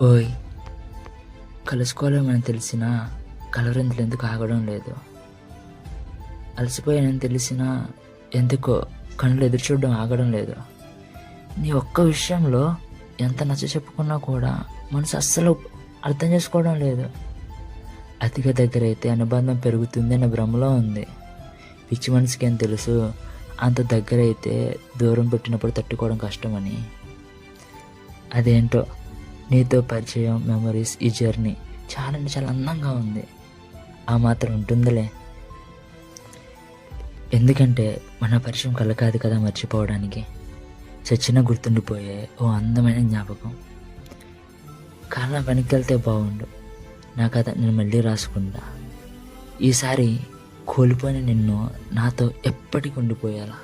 ఓయ్, కలుసుకోలేమని తెలిసినా కలవరింతలు ఎందుకు ఆగడం లేదు? అలసిపోయానని తెలిసినా ఎందుకో కళ్ళు ఎదురు చూడడం ఆగడం లేదు? నీ ఒక్క విషయంలో ఎంత నచ్చ చెప్పుకున్నా కూడా మనసు అస్సలు అర్థం చేసుకోవడం లేదు. అతిగా దగ్గర అయితే అనుబంధం పెరుగుతుంది అన్న భ్రమలో ఉంది. పిచ్చి మనసుకి ఏం తెలుసు అంత దగ్గర అయితే దూరం పెట్టినప్పుడు తట్టుకోవడం కష్టమని. అదేంటో నీతో పరిచయం, మెమరీస్, ఈ జర్నీ చాలా అంటే చాలా అందంగా ఉంది. ఆ మాత్రం ఉంటుందిలే. ఎందుకంటే మన పరిచయం కల కాదు కదా మర్చిపోవడానికి. చచ్చినా గుర్తుండిపోయే ఓ అందమైన జ్ఞాపకం. కాలం వెనకెళ్తే బాగుండు, నా కథ నేను మళ్ళీ రాసుకుంటా. ఈసారి కోల్పోయిన నిన్ను నాతో ఎప్పటికి ఉండిపోయేలా.